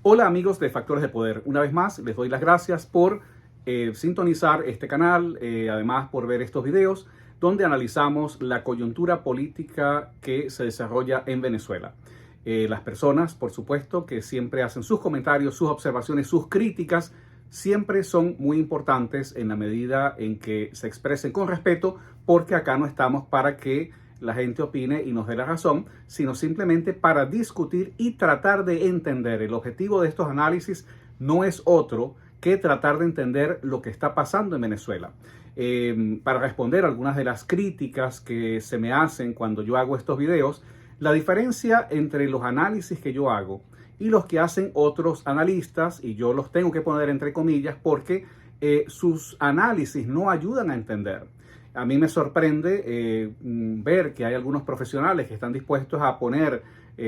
Hola amigos de Factores de Poder, una vez más les doy las gracias por sintonizar este canal, además por ver estos videos donde analizamos la coyuntura política que se desarrolla en Venezuela. Las personas, por supuesto, que siempre hacen sus comentarios, sus observaciones, sus críticas, siempre son muy importantes en la medida en que se expresen con respeto, porque acá no estamos para que la gente opine y nos dé la razón, sino simplemente para discutir y tratar de entender. El objetivo de estos análisis no es otro que tratar de entender lo que está pasando en Venezuela. Para responder a algunas de las críticas que se me hacen cuando yo hago estos videos, la diferencia entre los análisis que yo hago y los que hacen otros analistas, y yo los tengo que poner entre comillas porque sus análisis no ayudan a entender. A mí me sorprende ver que hay algunos profesionales que están dispuestos a poner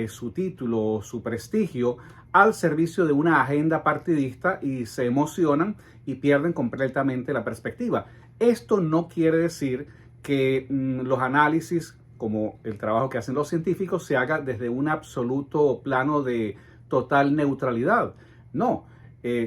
su título, su prestigio al servicio de una agenda partidista y se emocionan y pierden completamente la perspectiva. Esto no quiere decir que los análisis, como el trabajo que hacen los científicos, se haga desde un absoluto plano de total neutralidad. No,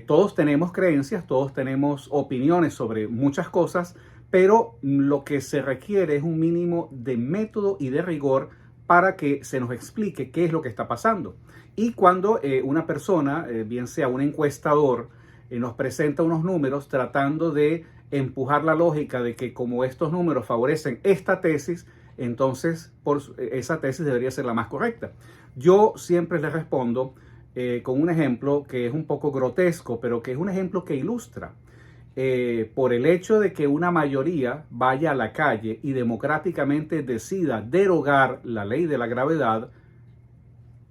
todos tenemos creencias, todos tenemos opiniones sobre muchas cosas, pero lo que se requiere es un mínimo de método y de rigor para que se nos explique qué es lo que está pasando. Y cuando una persona, bien sea un encuestador, nos presenta unos números tratando de empujar la lógica de que como estos números favorecen esta tesis, entonces esa tesis debería ser la más correcta. Yo siempre les respondo con un ejemplo que es un poco grotesco, pero que es un ejemplo que ilustra. Por el hecho de que una mayoría vaya a la calle y democráticamente decida derogar la ley de la gravedad,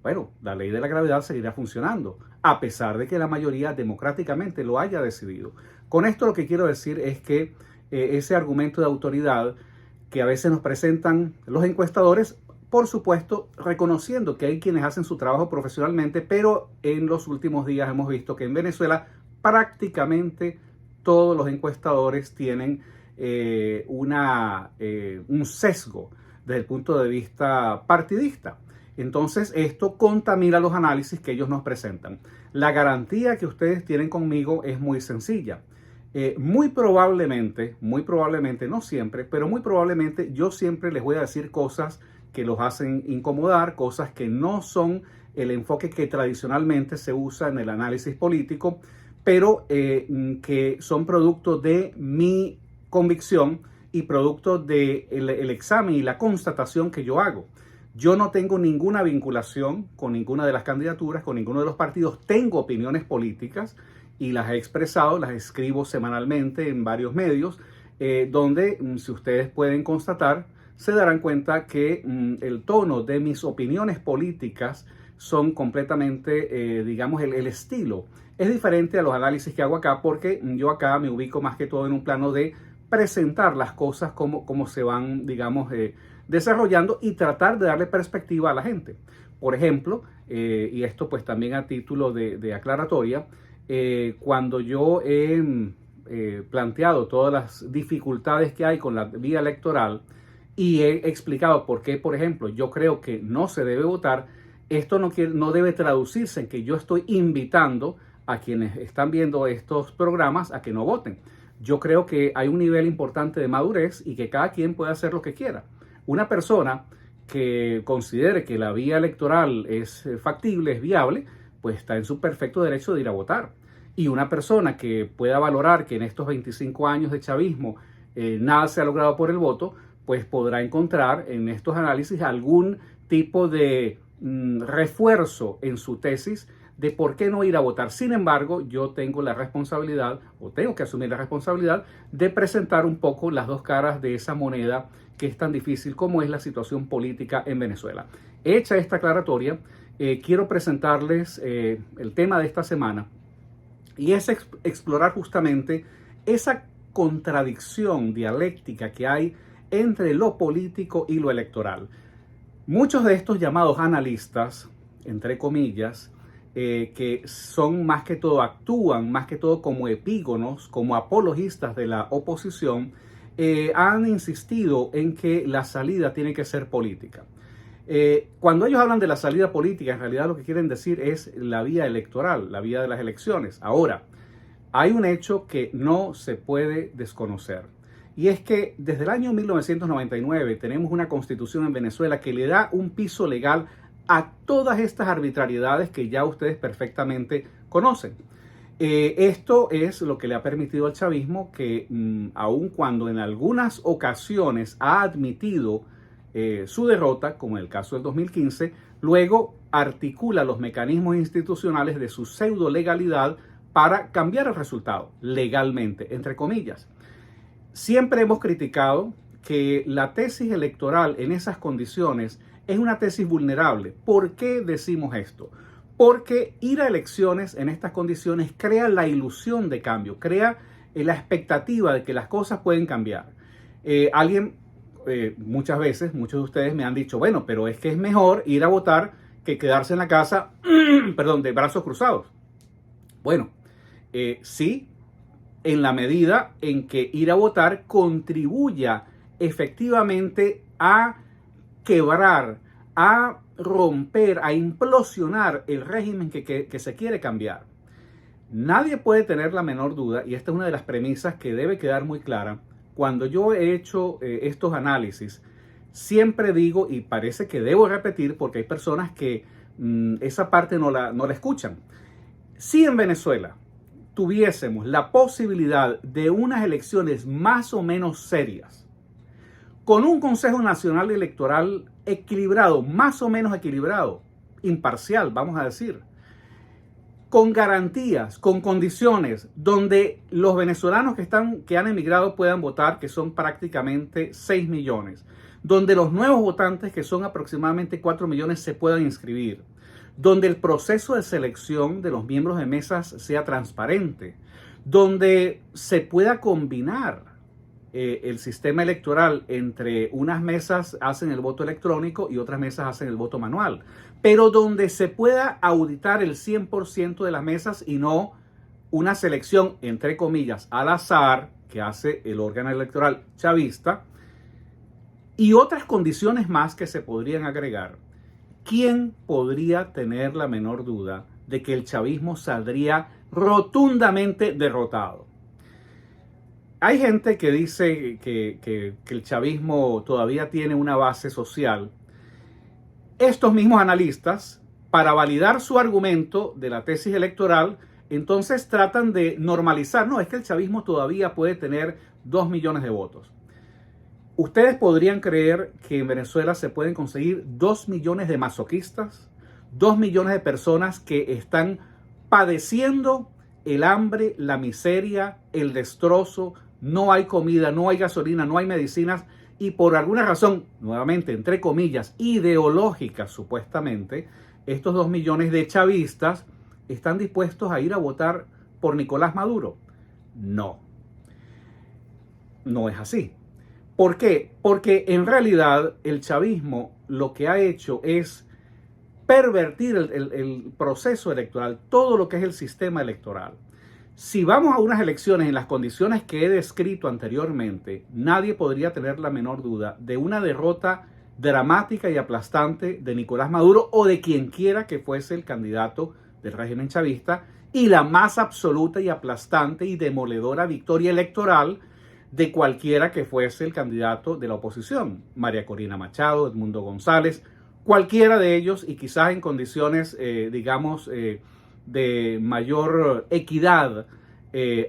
bueno, la ley de la gravedad seguirá funcionando, a pesar de que la mayoría democráticamente lo haya decidido. Con esto lo que quiero decir es que ese argumento de autoridad que a veces nos presentan los encuestadores, por supuesto, reconociendo que hay quienes hacen su trabajo profesionalmente, pero en los últimos días hemos visto que en Venezuela prácticamente todos los encuestadores tienen un sesgo desde el punto de vista partidista. Entonces esto contamina los análisis que ellos nos presentan. La garantía que ustedes tienen conmigo es muy sencilla. Muy probablemente, no siempre, pero muy probablemente yo siempre les voy a decir cosas que los hacen incomodar, cosas que no son el enfoque que tradicionalmente se usa en el análisis político, pero que son producto de mi convicción y producto del examen y la constatación que yo hago. Yo no tengo ninguna vinculación con ninguna de las candidaturas, con ninguno de los partidos. Tengo opiniones políticas y las he expresado, las escribo semanalmente en varios medios, donde, si ustedes pueden constatar, se darán cuenta que el tono de mis opiniones políticas son completamente, digamos, el estilo. Es diferente a los análisis que hago acá porque yo acá me ubico más que todo en un plano de presentar las cosas como se van, digamos, desarrollando y tratar de darle perspectiva a la gente. Por ejemplo, y esto pues también a título de aclaratoria, cuando yo he planteado todas las dificultades que hay con la vía electoral y he explicado por qué, por ejemplo, yo creo que no se debe votar, esto no debe traducirse en que yo estoy invitando a quienes están viendo estos programas a que no voten. Yo creo que hay un nivel importante de madurez y que cada quien puede hacer lo que quiera. Una persona que considere que la vía electoral es factible, es viable, pues está en su perfecto derecho de ir a votar. Y una persona que pueda valorar que en estos 25 años de chavismo nada se ha logrado por el voto, pues podrá encontrar en estos análisis algún tipo de refuerzo en su tesis de por qué no ir a votar. Sin embargo, yo tengo la responsabilidad, o tengo que asumir la responsabilidad, de presentar un poco las dos caras de esa moneda que es tan difícil como es la situación política en Venezuela. Hecha esta aclaratoria, quiero presentarles el tema de esta semana, y es explorar justamente esa contradicción dialéctica que hay entre lo político y lo electoral. Muchos de estos llamados analistas, entre comillas, que son más que todo, actúan más que todo como epígonos, como apologistas de la oposición, han insistido en que la salida tiene que ser política. Cuando ellos hablan de la salida política, en realidad lo que quieren decir es la vía electoral, la vía de las elecciones. Ahora, hay un hecho que no se puede desconocer. Y es que desde el año 1999 tenemos una constitución en Venezuela que le da un piso legal a todas estas arbitrariedades que ya ustedes perfectamente conocen. Esto es lo que le ha permitido al chavismo que, aun cuando en algunas ocasiones ha admitido su derrota, como en el caso del 2015, luego articula los mecanismos institucionales de su pseudo legalidad para cambiar el resultado legalmente, entre comillas. Siempre hemos criticado que la tesis electoral en esas condiciones es una tesis vulnerable. ¿Por qué decimos esto? Porque ir a elecciones en estas condiciones crea la ilusión de cambio, crea la expectativa de que las cosas pueden cambiar. Muchas veces, muchos de ustedes me han dicho, bueno, pero es que es mejor ir a votar que quedarse en la casa, perdón, de brazos cruzados. Bueno, sí, en la medida en que ir a votar contribuya efectivamente a quebrar, a romper, a implosionar el régimen que se quiere cambiar. Nadie puede tener la menor duda, y esta es una de las premisas que debe quedar muy clara. Cuando yo he hecho estos análisis, siempre digo, y parece que debo repetir porque hay personas que esa parte no la escuchan. Si en Venezuela tuviésemos la posibilidad de unas elecciones más o menos serias, con un Consejo Nacional Electoral equilibrado, más o menos equilibrado, imparcial, vamos a decir, con garantías, con condiciones, donde los venezolanos que han emigrado puedan votar, que son prácticamente 6 millones, donde los nuevos votantes, que son aproximadamente 4 millones, se puedan inscribir, donde el proceso de selección de los miembros de mesas sea transparente, donde se pueda combinar el sistema electoral entre unas mesas hacen el voto electrónico y otras mesas hacen el voto manual, pero donde se pueda auditar el 100% de las mesas y no una selección, entre comillas, al azar que hace el órgano electoral chavista, y otras condiciones más que se podrían agregar. ¿Quién podría tener la menor duda de que el chavismo saldría rotundamente derrotado? Hay gente que dice que el chavismo todavía tiene una base social. Estos mismos analistas, para validar su argumento de la tesis electoral, entonces tratan de normalizar. No, es que el chavismo todavía puede tener 2 millones de votos. ¿Ustedes podrían creer que en Venezuela se pueden conseguir 2 millones de masoquistas? 2 millones de personas que están padeciendo el hambre, la miseria, el destrozo. No hay comida, no hay gasolina, no hay medicinas. Y por alguna razón, nuevamente, entre comillas, ideológica supuestamente, estos 2 millones de chavistas están dispuestos a ir a votar por Nicolás Maduro. No, no es así. ¿Por qué? Porque en realidad el chavismo lo que ha hecho es pervertir el proceso electoral, todo lo que es el sistema electoral. Si vamos a unas elecciones en las condiciones que he descrito anteriormente, nadie podría tener la menor duda de una derrota dramática y aplastante de Nicolás Maduro o de quien quiera que fuese el candidato del régimen chavista, y la más absoluta y aplastante y demoledora victoria electoral de cualquiera que fuese el candidato de la oposición, María Corina Machado, Edmundo González, cualquiera de ellos, y quizás en condiciones, de mayor equidad,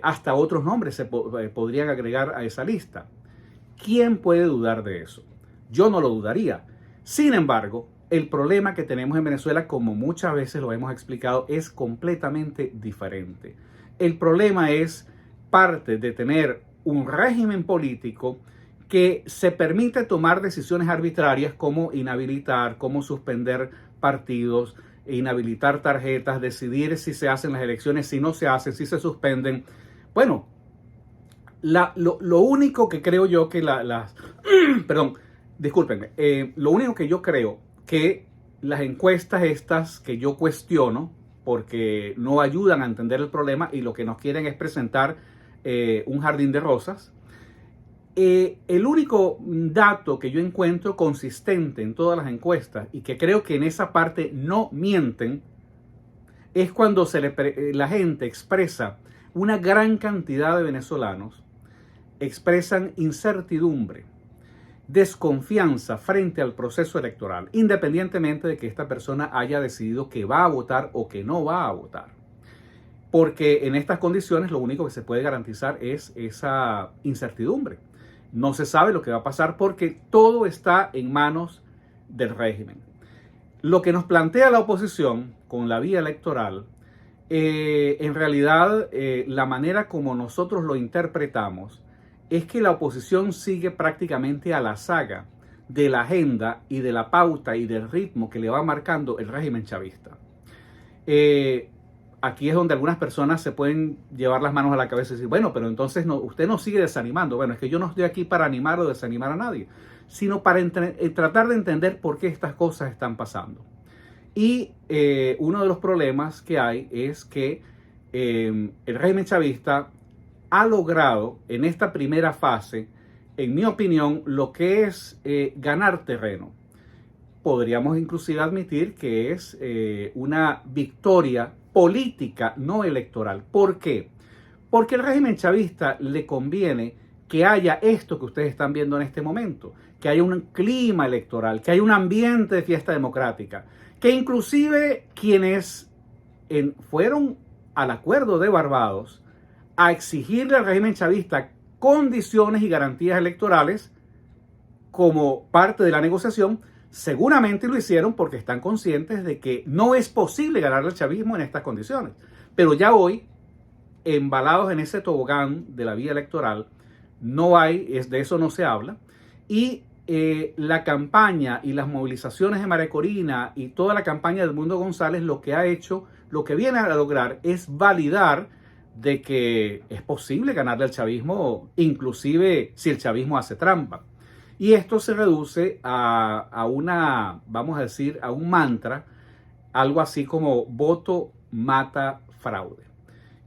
hasta otros nombres se podrían agregar a esa lista. ¿Quién puede dudar de eso? Yo no lo dudaría. Sin embargo, el problema que tenemos en Venezuela, como muchas veces lo hemos explicado, es completamente diferente. El problema es parte de tener un régimen político que se permite tomar decisiones arbitrarias como inhabilitar, como suspender partidos, inhabilitar tarjetas, decidir si se hacen las elecciones, si no se hacen, si se suspenden. Bueno, lo único que creo yo que perdón, discúlpenme, lo único que yo creo que las encuestas estas que yo cuestiono porque no ayudan a entender el problema y lo que nos quieren es presentar un jardín de rosas, El único dato que yo encuentro consistente en todas las encuestas y que creo que en esa parte no mienten es cuando la gente expresa, una gran cantidad de venezolanos expresan incertidumbre, desconfianza frente al proceso electoral, independientemente de que esta persona haya decidido que va a votar o que no va a votar. Porque en estas condiciones lo único que se puede garantizar es esa incertidumbre. No se sabe lo que va a pasar porque todo está en manos del régimen. Lo que nos plantea la oposición con la vía electoral, en realidad la manera como nosotros lo interpretamos es que la oposición sigue prácticamente a la saga de la agenda y de la pauta y del ritmo que le va marcando el régimen chavista. Aquí es donde algunas personas se pueden llevar las manos a la cabeza y decir, bueno, pero entonces no, usted nos sigue desanimando. Bueno, es que yo no estoy aquí para animar o desanimar a nadie, sino para tratar de entender por qué estas cosas están pasando. Y uno de los problemas que hay es que el régimen chavista ha logrado en esta primera fase, en mi opinión, lo que es ganar terreno. Podríamos inclusive admitir que es una victoria política, no electoral. ¿Por qué? Porque al régimen chavista le conviene que haya esto que ustedes están viendo en este momento, que haya un clima electoral, que haya un ambiente de fiesta democrática, que inclusive quienes fueron al acuerdo de Barbados a exigirle al régimen chavista condiciones y garantías electorales como parte de la negociación, seguramente lo hicieron porque están conscientes de que no es posible ganarle al chavismo en estas condiciones. Pero ya hoy, embalados en ese tobogán de la vía electoral, de eso no se habla. Y la campaña y las movilizaciones de María Corina y toda la campaña del Mundo González lo que viene a lograr es validar de que es posible ganarle al chavismo, inclusive si el chavismo hace trampa. Y esto se reduce a vamos a decir, a un mantra, algo así como voto mata fraude.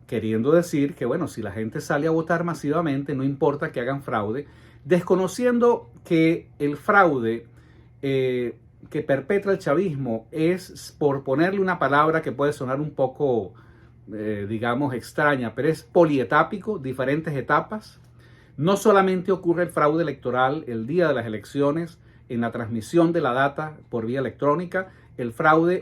Queriendo decir que, bueno, si la gente sale a votar masivamente, no importa que hagan fraude, desconociendo que el fraude que perpetra el chavismo es, por ponerle una palabra que puede sonar un poco, digamos, extraña, pero es polietápico, diferentes etapas. No solamente ocurre el fraude electoral el día de las elecciones, en la transmisión de la data por vía electrónica, el fraude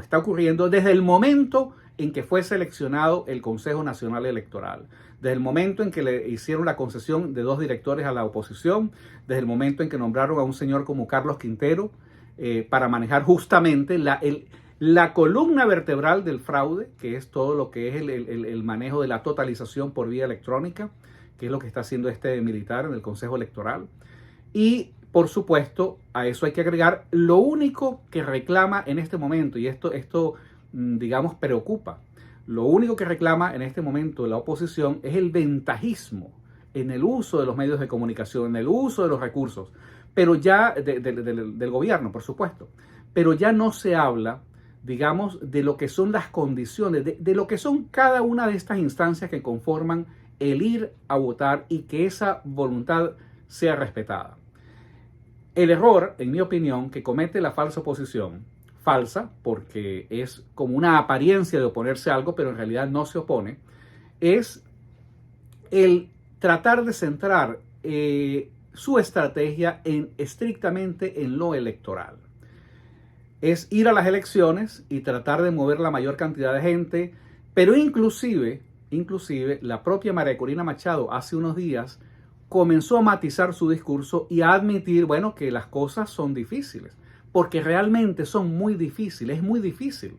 está ocurriendo desde el momento en que fue seleccionado el Consejo Nacional Electoral, desde el momento en que le hicieron la concesión de 2 directores a la oposición, desde el momento en que nombraron a un señor como Carlos Quintero para manejar justamente la columna vertebral del fraude, que es todo lo que es el manejo de la totalización por vía electrónica, que es lo que está haciendo este militar en el Consejo Electoral. Y, por supuesto, a eso hay que agregar lo único que reclama en este momento, y esto digamos, preocupa. Lo único que reclama en este momento la oposición es el ventajismo en el uso de los medios de comunicación, en el uso de los recursos, pero ya del gobierno, por supuesto. Pero ya no se habla, digamos, de lo que son las condiciones, de lo que son cada una de estas instancias que conforman el ir a votar y que esa voluntad sea respetada. El error, en mi opinión, que comete la falsa oposición, falsa porque es como una apariencia de oponerse a algo, pero en realidad no se opone, es el tratar de centrar su estrategia estrictamente en lo electoral. Es ir a las elecciones y tratar de mover la mayor cantidad de gente, pero inclusive la propia María Corina Machado hace unos días comenzó a matizar su discurso y a admitir, bueno, que las cosas son difíciles, porque realmente son muy difíciles, es muy difícil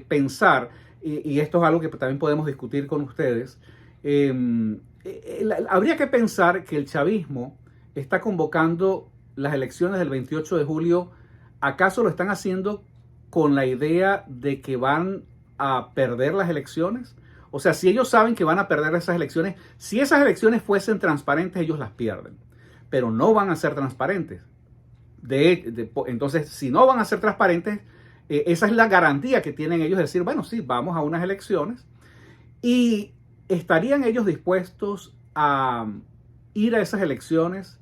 pensar, y esto es algo que también podemos discutir con ustedes, habría que pensar que el chavismo está convocando las elecciones del 28 de julio, ¿acaso lo están haciendo con la idea de que van a perder las elecciones? O sea, si ellos saben que van a perder esas elecciones, si esas elecciones fuesen transparentes, ellos las pierden. Pero no van a ser transparentes. Entonces, si no van a ser transparentes, esa es la garantía que tienen ellos de decir, bueno, sí, vamos a unas elecciones. Y estarían ellos dispuestos a ir a esas elecciones,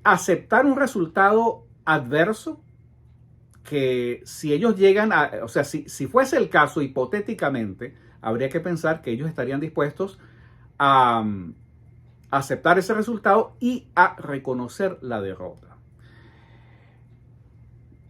aceptar un resultado adverso, que si ellos llegan a, o sea, si fuese el caso, hipotéticamente, habría que pensar que ellos estarían dispuestos a aceptar ese resultado y a reconocer la derrota.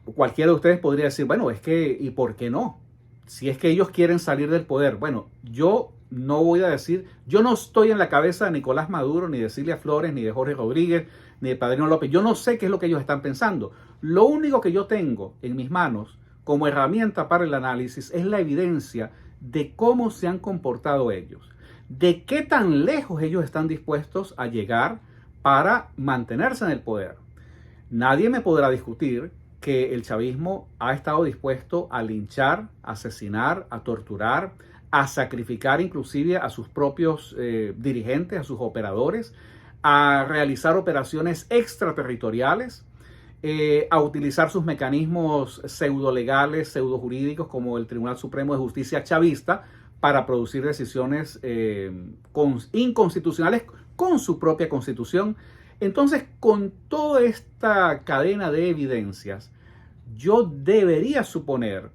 Cualquiera de ustedes podría decir, bueno, es que, ¿y por qué no? Si es que ellos quieren salir del poder. Bueno, yo no voy a decir, yo no estoy en la cabeza de Nicolás Maduro, ni de Cilia Flores, ni de Jorge Rodríguez, ni de Padrino López. Yo no sé qué es lo que ellos están pensando. Lo único que yo tengo en mis manos como herramienta para el análisis es la evidencia de cómo se han comportado ellos, de qué tan lejos ellos están dispuestos a llegar para mantenerse en el poder. Nadie me podrá discutir que el chavismo ha estado dispuesto a linchar, a asesinar, a torturar, a sacrificar inclusive a sus propios dirigentes, a sus operadores, a realizar operaciones extraterritoriales, a utilizar sus mecanismos pseudolegales, pseudojurídicos como el Tribunal Supremo de Justicia chavista para producir decisiones inconstitucionales con su propia constitución. Entonces, con toda esta cadena de evidencias, yo debo suponer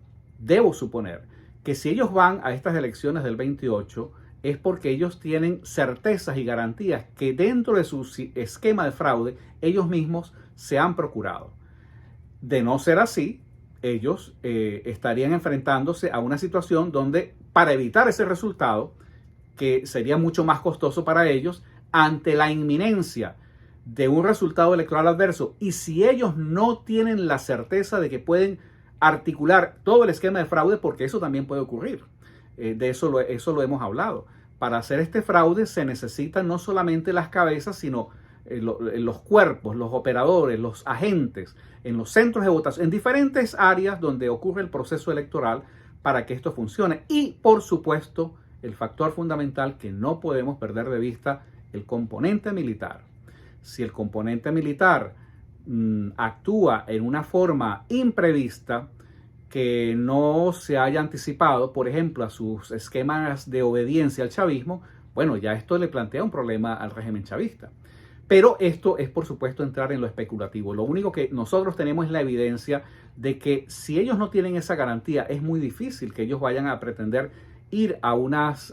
que si ellos van a estas elecciones del 28 es porque ellos tienen certezas y garantías que dentro de su esquema de fraude ellos mismos se han procurado. De no ser así, ellos estarían enfrentándose a una situación donde, para evitar ese resultado, que sería mucho más costoso para ellos, ante la inminencia de un resultado electoral adverso, y si ellos no tienen la certeza de que pueden articular todo el esquema de fraude, porque eso también puede ocurrir, eso lo hemos hablado. Para hacer este fraude se necesitan no solamente las cabezas, sino los cuerpos, los operadores, los agentes, en los centros de votación, en diferentes áreas donde ocurre el proceso electoral para que esto funcione. Y, por supuesto, el factor fundamental que no podemos perder de vista, el componente militar. Si el componente militar actúa en una forma imprevista, que no se haya anticipado, por ejemplo, a sus esquemas de obediencia al chavismo, bueno, ya esto le plantea un problema al régimen chavista. Pero esto es, por supuesto, entrar en lo especulativo. Lo único que nosotros tenemos es la evidencia de que si ellos no tienen esa garantía, es muy difícil que ellos vayan a pretender ir a unas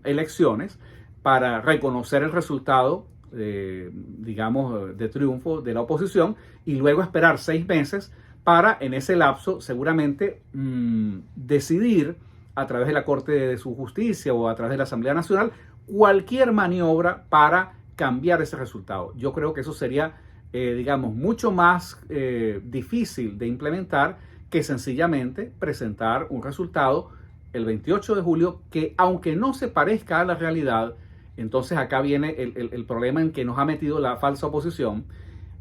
elecciones para reconocer el resultado, digamos, de triunfo de la oposición y luego esperar 6 meses para, en ese lapso, seguramente decidir a través de la Corte de su Justicia o a través de la Asamblea Nacional cualquier maniobra para cambiar ese resultado. Yo creo que eso sería, digamos, mucho más difícil de implementar que sencillamente presentar un resultado el 28 de julio que, aunque no se parezca a la realidad, entonces acá viene el problema en que nos ha metido la falsa oposición,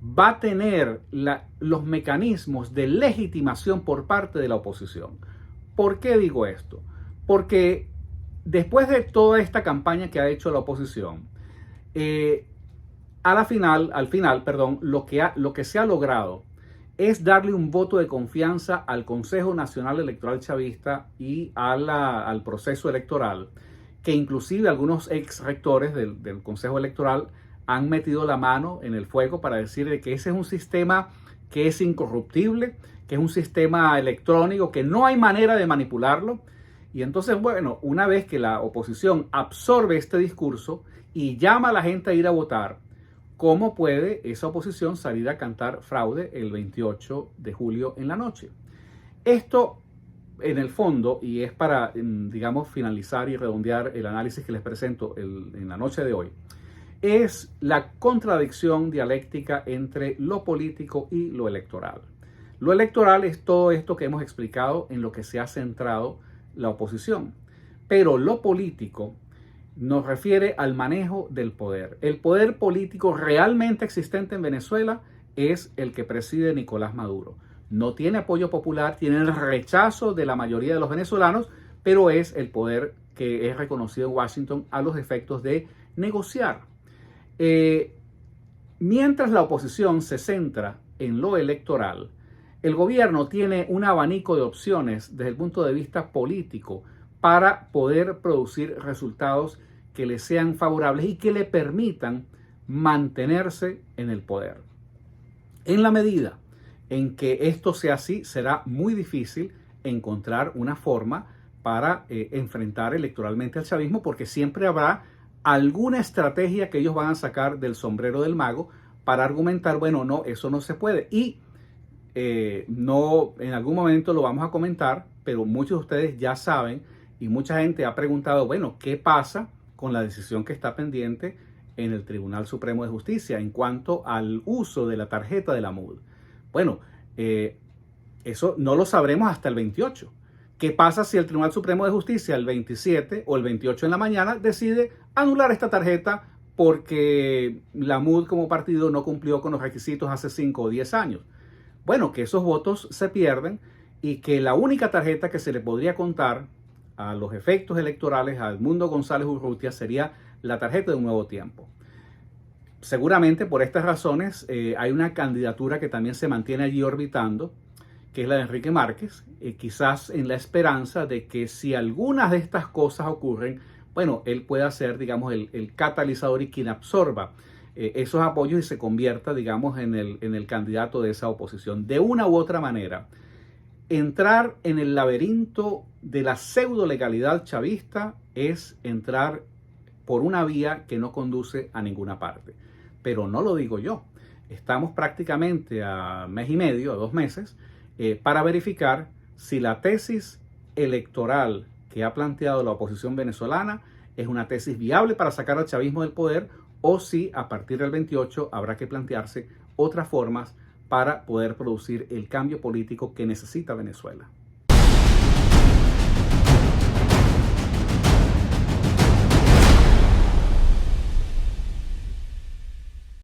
va a tener los mecanismos de legitimación por parte de la oposición. ¿Por qué digo esto? Porque después de toda esta campaña que ha hecho la oposición, al final, lo que se ha logrado es darle un voto de confianza al Consejo Nacional Electoral Chavista y al proceso electoral, que inclusive algunos ex rectores del Consejo Electoral han metido la mano en el fuego para decir que ese es un sistema que es incorruptible, que es un sistema electrónico, que no hay manera de manipularlo. Y entonces, bueno, una vez que la oposición absorbe este discurso y llama a la gente a ir a votar, ¿cómo puede esa oposición salir a cantar fraude el 28 de julio en la noche? Esto, en el fondo, y es para, digamos, finalizar y redondear el análisis que les presento en la noche de hoy, es la contradicción dialéctica entre lo político y lo electoral. Lo electoral es todo esto que hemos explicado en lo que se ha centrado la oposición, pero lo político nos refiere al manejo del poder. El poder político realmente existente en Venezuela es el que preside Nicolás Maduro. No tiene apoyo popular, tiene el rechazo de la mayoría de los venezolanos, pero es el poder que es reconocido en Washington a los efectos de negociar. Mientras la oposición se centra en lo electoral, el gobierno tiene un abanico de opciones desde el punto de vista político para poder producir resultados que le sean favorables y que le permitan mantenerse en el poder. En la medida en que esto sea así, será muy difícil encontrar una forma para enfrentar electoralmente al chavismo, porque siempre habrá alguna estrategia que ellos van a sacar del sombrero del mago para argumentar, bueno, no, eso no se puede. Y no, en algún momento lo vamos a comentar, pero muchos de ustedes ya saben y mucha gente ha preguntado, bueno, ¿qué pasa con la decisión que está pendiente en el Tribunal Supremo de Justicia en cuanto al uso de la tarjeta de la MUD? Bueno, eso no lo sabremos hasta el 28. ¿Qué pasa si el Tribunal Supremo de Justicia el 27 o el 28 en la mañana decide anular esta tarjeta porque la MUD como partido no cumplió con los requisitos hace 5 o 10 años? Bueno, que esos votos se pierden y que la única tarjeta que se le podría contar a los efectos electorales a Edmundo González Urrutia sería la tarjeta de Un Nuevo Tiempo. Seguramente por estas razones hay una candidatura que también se mantiene allí orbitando, que es la de Enrique Márquez, quizás en la esperanza de que si algunas de estas cosas ocurren, bueno, él pueda ser, digamos, el catalizador y quien absorba esos apoyos y se convierta, digamos, en el candidato de esa oposición. De una u otra manera, entrar en el laberinto de la pseudo legalidad chavista es entrar por una vía que no conduce a ninguna parte. Pero no lo digo yo. Estamos prácticamente a mes y medio, a 2 meses, para verificar si la tesis electoral que ha planteado la oposición venezolana es una tesis viable para sacar al chavismo del poder o si a partir del 28 habrá que plantearse otras formas para poder producir el cambio político que necesita Venezuela.